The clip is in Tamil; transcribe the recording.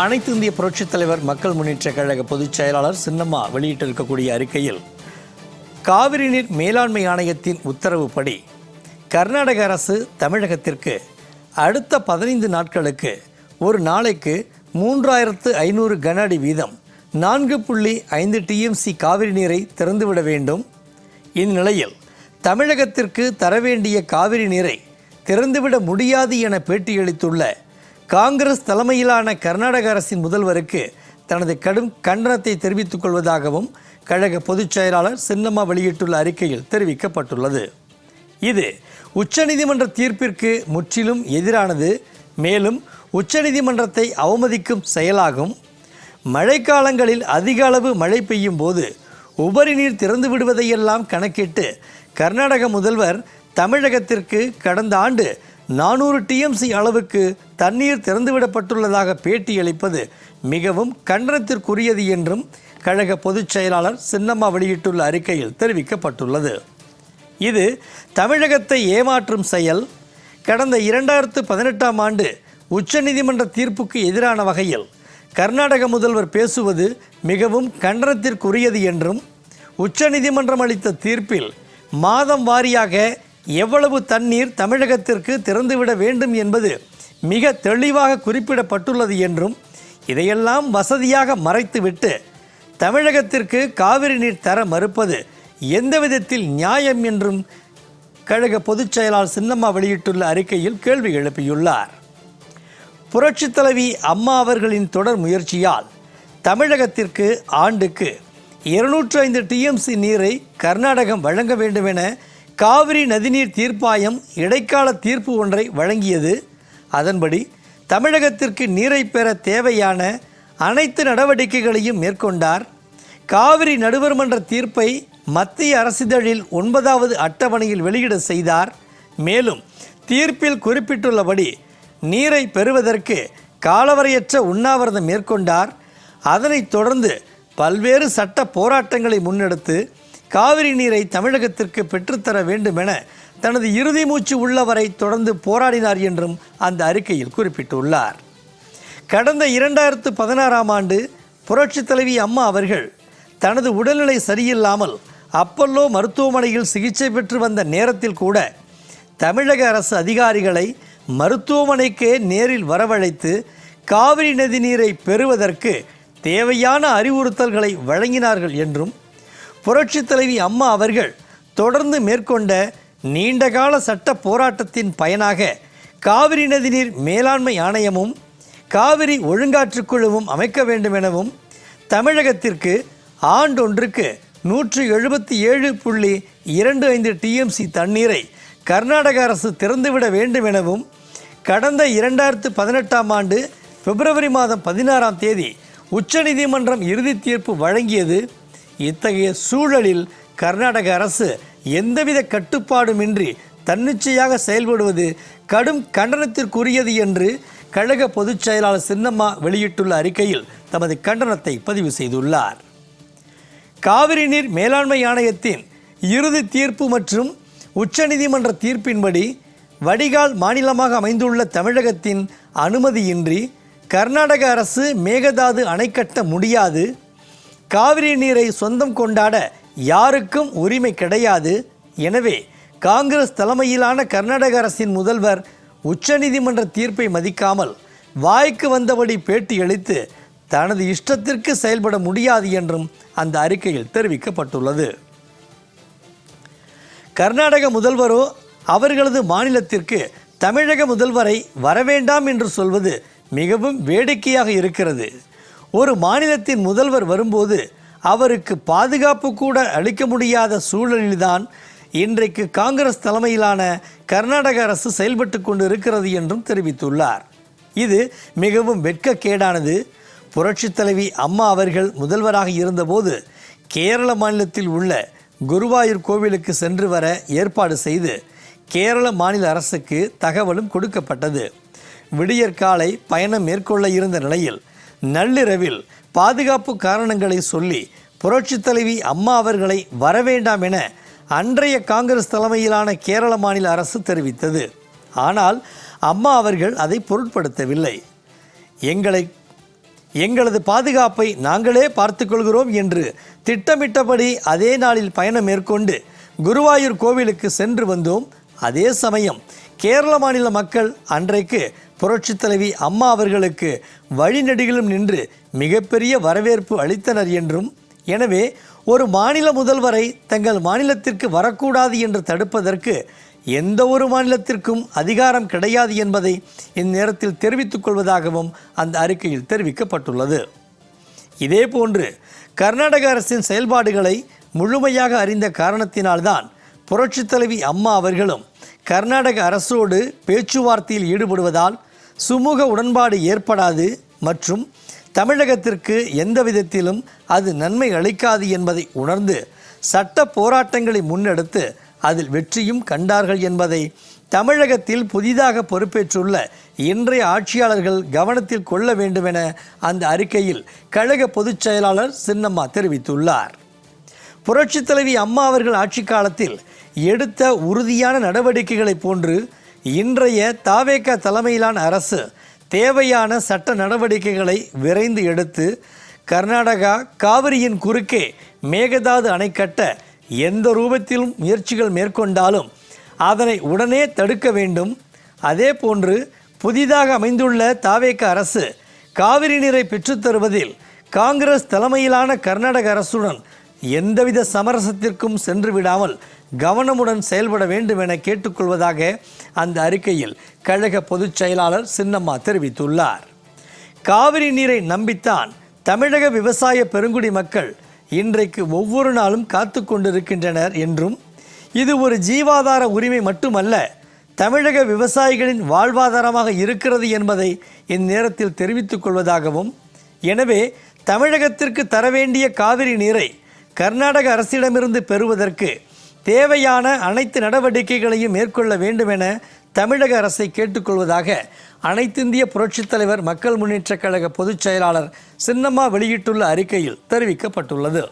அனைத்து இந்திய புரட்சித் தலைவர் மக்கள் முன்னேற்றக் கழக பொதுச் செயலாளர் சின்னம்மா வெளியிட்டிருக்கக்கூடிய அறிக்கையில் காவிரி நீர் மேலாண்மை ஆணையத்தின் உத்தரவுப்படி கர்நாடக அரசு தமிழகத்திற்கு அடுத்த 15 நாட்களுக்கு ஒரு நாளைக்கு 3500 கன அடி வீதம் 4.5 TMC காவிரி நீரை திறந்துவிட வேண்டும். இந்நிலையில் தமிழகத்திற்கு தரவேண்டிய காவிரி நீரை திறந்துவிட முடியாது என பேட்டியளித்துள்ள காங்கிரஸ் தலைமையிலான கர்நாடக அரசின் முதல்வருக்கு தனது கடும் கண்டனத்தை தெரிவித்துக் கொள்வதாகவும் கழக பொதுச் செயலாளர் சின்னம்மா வெளியிட்டுள்ள அறிக்கையில் தெரிவிக்கப்பட்டுள்ளது. இது உச்சநீதிமன்ற தீர்ப்பிற்கு முற்றிலும் எதிரானது. மேலும் உச்சநீதிமன்றத்தை அவமதிக்கும் செயலாகும். மழைக்காலங்களில் அதிக அளவு மழை பெய்யும் போது உபரி நீர் திறந்து விடுவதையெல்லாம் கணக்கிட்டு கர்நாடக முதல்வர் தமிழகத்திற்கு கடந்த ஆண்டு 400 TMC அளவுக்கு தண்ணீர் திறந்துவிடப்பட்டுள்ளதாக பேட்டியளிப்பது மிகவும் கண்டனத்திற்குரியது என்றும் கழக பொதுச் செயலாளர் சின்னம்மா வெளியிட்டுள்ள அறிக்கையில் தெரிவிக்கப்பட்டுள்ளது. இது தமிழகத்தை ஏமாற்றும் செயல். கடந்த 2018ஆம் ஆண்டு உச்சநீதிமன்ற தீர்ப்புக்கு எதிரான வகையில் கர்நாடக முதல்வர் பேசுவது மிகவும் கண்டனத்திற்குரியது என்றும் உச்சநீதிமன்றம் அளித்த தீர்ப்பில் மாதம் வாரியாக எவ்வளவு தண்ணீர் தமிழகத்திற்கு திறந்துவிட வேண்டும் என்பது மிக தெளிவாக குறிப்பிடப்பட்டுள்ளது என்றும் இதையெல்லாம் வசதியாக மறைத்துவிட்டு தமிழகத்திற்கு காவிரி நீர் தர மறுப்பது எந்த விதத்தில் நியாயம் என்றும் கழக பொதுச் செயலாளர் சின்னம்மா வெளியிட்டுள்ள அறிக்கையில் கேள்வி எழுப்பியுள்ளார். புரட்சித் தலைவி அம்மா அவர்களின் தொடர் முயற்சியால் தமிழகத்திற்கு ஆண்டுக்கு 205 TMC நீரை கர்நாடகம் வழங்க வேண்டுமென காவிரி நதிநீர் தீர்ப்பாயம் இடைக்கால தீர்ப்பு ஒன்றை வழங்கியது. அதன்படி தமிழகத்திற்கு நீரை பெற தேவையான அனைத்து நடவடிக்கைகளையும் மேற்கொண்டார். காவிரி நடுவர் மன்ற தீர்ப்பை மத்திய அரசிதழில் 9வது அட்டவணையில் வெளியிட செய்தார். மேலும் தீர்ப்பில் குறிப்பிட்டுள்ளபடி நீரை பெறுவதற்கு காலவரையற்ற உண்ணாவிரதம் மேற்கொண்டார். அதனைத் தொடர்ந்து பல்வேறு சட்ட போராட்டங்களை முன்னெடுத்து காவிரி நீரை தமிழகத்திற்கு பெற்றுத்தர வேண்டுமென தனது இறுதி மூச்சு உள்ளவரை தொடர்ந்து போராடினார் என்றும் அந்த அறிக்கையில் குறிப்பிட்டுள்ளார். கடந்த 2016ஆம் ஆண்டு புரட்சித் தலைவி அம்மா அவர்கள் தனது உடல்நிலை சரியில்லாமல் அப்பல்லோ மருத்துவமனையில் சிகிச்சை பெற்று வந்த நேரத்தில் கூட தமிழக அரசு அதிகாரிகளை மருத்துவமனைக்கே நேரில் வரவழைத்து காவிரி நதி நீரை பெறுவதற்கு தேவையான அறிவுறுத்தல்களை வழங்கினார்கள் என்றும் புரட்சித் தலைவி அம்மா அவர்கள் தொடர்ந்து மேற்கொண்ட நீண்டகால சட்ட போராட்டத்தின் பயனாக காவிரி நதிநீர் மேலாண்மை ஆணையமும் காவிரி ஒழுங்காற்றுக்குழுவும் அமைக்க வேண்டும் எனவும் தமிழகத்திற்கு ஆண்டொன்றுக்கு 177.25 TMC தண்ணீரை கர்நாடக அரசு திறந்துவிட வேண்டும் எனவும் கடந்த 2018ஆம் ஆண்டு பிப்ரவரி மாதம் 16ஆம் தேதி உச்சநீதிமன்றம் இறுதி தீர்ப்பு வழங்கியது. இத்தகைய சூழலில் கர்நாடக அரசு எந்தவித கட்டுப்பாடுமின்றி தன்னிச்சையாக செயல்படுவது கடும் கண்டனத்திற்குரியது என்று கழக பொதுச் செயலாளர் சின்னம்மா வெளியிட்டுள்ள அறிக்கையில் தமது கண்டனத்தை பதிவு செய்துள்ளார். காவிரி நீர் மேலாண்மை ஆணையத்தின் இறுதி தீர்ப்பு மற்றும் உச்சநீதிமன்ற தீர்ப்பின்படி வடிகால் மாநிலமாக அமைந்துள்ள தமிழகத்தின் அனுமதியின்றி கர்நாடக அரசு மேகதாது அணை கட்ட முடியாது. காவிரி நீரை சொந்தம் கொண்டாட யாருக்கும் உரிமை கிடையாது. எனவே காங்கிரஸ் தலைமையிலான கர்நாடக அரசின் முதல்வர் உச்சநீதிமன்ற தீர்ப்பை மதிக்காமல் வாய்க்கு வந்தபடி பேட்டியளித்து தனது இஷ்டத்திற்கு செயல்பட முடியாது என்றும் அந்த அறிக்கையில் தெரிவிக்கப்பட்டுள்ளது. கர்நாடக முதல்வரோ அவர்களது மாநிலத்திற்கு தமிழக முதல்வரை வரவேண்டாம் என்று சொல்வது மிகவும் வேடிக்கையாக இருக்கிறது. ஒரு மாநிலத்தின் முதல்வர் வரும்போது அவருக்கு பாதுகாப்பு கூட அளிக்க முடியாத சூழலில்தான் இன்றைக்கு காங்கிரஸ் தலைமையிலான கர்நாடக அரசு செயல்பட்டு கொண்டு இருக்கிறது என்றும் தெரிவித்துள்ளார். இது மிகவும் வெட்கக்கேடானது. புரட்சித் தலைவி அம்மா அவர்கள் முதல்வராக இருந்தபோது கேரள மாநிலத்தில் உள்ள குருவாயூர் கோவிலுக்கு சென்று வர ஏற்பாடு செய்து கேரள மாநில அரசுக்கு தகவலும் கொடுக்கப்பட்டது. விடியற்காலை பயணம் மேற்கொள்ள இருந்த நிலையில் நள்ளிரவில் பாதுகாப்பு காரணங்களை சொல்லி புரட்சித் தலைவி அம்மா அவர்களை வரவேண்டாம் என அன்றைய காங்கிரஸ் தலைமையிலான கேரள மாநில அரசு தெரிவித்தது. ஆனால் அம்மா அவர்கள் அதை பொருட்படுத்தவில்லை. எங்களை எங்களது பாதுகாப்பை நாங்களே பார்த்துக்கொள்கிறோம் என்று திட்டமிட்டபடி அதே நாளில் பயணம் மேற்கொண்டு குருவாயூர் கோவிலுக்கு சென்று வந்தோம். அதே சமயம் கேரள மாநில மக்கள் அன்றைக்கு புரட்சித் தலைவி அம்மா அவர்களுக்கு வழிநெடுகிலும் நின்று மிகப்பெரிய வரவேற்பு அளித்தனர் என்றும், எனவே ஒரு மாநில முதல்வரை தங்கள் மாநிலத்திற்கு வரக்கூடாது என்று தடுப்பதற்கு எந்த ஒரு மாநிலத்திற்கும் அதிகாரம் கிடையாது என்பதை இந்நேரத்தில் தெரிவித்துக் கொள்வதாகவும் அந்த அறிக்கையில் தெரிவிக்கப்பட்டுள்ளது. இதேபோன்று கர்நாடக அரசின் செயல்பாடுகளை முழுமையாக அறிந்த காரணத்தினால்தான் புரட்சித் தலைவி அம்மா அவர்களும் கர்நாடக அரசோடு பேச்சுவார்த்தையில் ஈடுபடுவதால் சுமூக உடன்பாடு ஏற்படாது மற்றும் தமிழகத்திற்கு எந்த விதத்திலும் அது நன்மை அளிக்காது என்பதை உணர்ந்து சட்ட போராட்டங்களை முன்னெடுத்து அதில் வெற்றியும் கண்டார்கள் என்பதை தமிழகத்தில் புதிதாக பொறுப்பேற்றுள்ள இன்றைய ஆட்சியாளர்கள் கவனத்தில் கொள்ள வேண்டுமென அந்த அறிக்கையில் கழக பொதுச் செயலாளர் சின்னம்மா தெரிவித்துள்ளார். புரட்சித் தலைவி அம்மா அவர்கள் ஆட்சி காலத்தில் எடுத்த உறுதியான நடவடிக்கைகளை போன்று இன்றைய தாவேகா தலைமையிலான அரசு தேவையான சட்ட நடவடிக்கைகளை விரைந்து எடுத்து கர்நாடகா காவிரியின் குறுக்கே மேகதாது அணை கட்ட எந்த ரூபத்திலும் முயற்சிகள் மேற்கொண்டாலும் அதனை உடனே தடுக்க வேண்டும். அதே போன்று புதிதாக அமைந்துள்ள தாவேகா அரசு காவிரி நீரை பெற்றுத்தருவதில் காங்கிரஸ் தலைமையிலான கர்நாடக அரசுடன் எந்தவித சமரசத்திற்கும் சென்று விடாமல் கவனமுடன் செயல்பட வேண்டும் என கேட்டுக்கொள்வதாக அந்த அறிக்கையில் கழக பொதுச் செயலாளர் சின்னம்மா தெரிவித்துள்ளார். காவிரி நீரை நம்பித்தான் தமிழக விவசாய பெருங்குடி மக்கள் இன்றைக்கு ஒவ்வொரு நாளும் காத்து கொண்டிருக்கின்றனர் என்றும், இது ஒரு ஜீவாதார உரிமை மட்டுமல்ல, தமிழக விவசாயிகளின் வாழ்வாதாரமாக இருக்கிறது என்பதை இந்நேரத்தில் தெரிவித்துக் கொள்வதாகவும், எனவே தமிழகத்திற்கு தர வேண்டிய காவிரி நீரை கர்நாடக அரசிடமிருந்து பெறுவதற்கு தேவையான அனைத்து நடவடிக்கைகளையும் மேற்கொள்ள வேண்டும் என தமிழக அரசை கேட்டுக்கொள்வதாக அனைத்திந்திய புரட்சித் தலைவர் மக்கள் முன்னேற்றக் கழக பொதுச் செயலாளர் சின்னம்மா வெளியிட்டுள்ள அறிக்கையில் தெரிவிக்கப்பட்டுள்ளது.